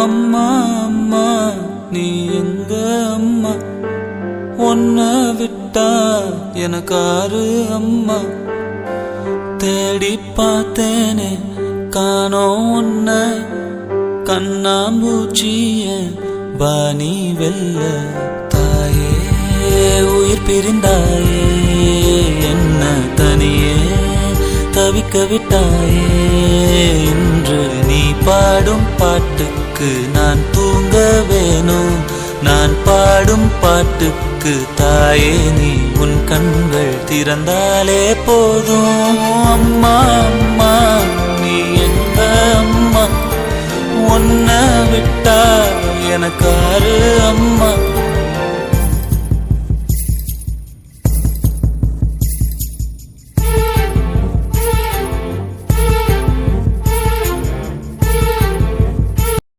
அம்மா அம்மா நீ எங்க அம்மா, உன்னை விட்டா எனக்காரு அம்மா. தேடி பார்த்தேனே காணோம் உன்னை, கண்ணாம்பூச்சிய பாணி வெல்ல. தாயே உயிர் பிரிந்தாயே, என்ன தனியே தவிக்க விட்டாயே. இன்று நீ பாடும் பாட்டுக்கு நான் தூங்க வேணும், நான் பாடும் பாட்டுக்கு தாயே நீ உன் கண்கள் திறந்தாலே போதும். அம்மா அம்மா நீ எங்க அம்மா, உன்னை விட்டா எனக்காரு அம்மா.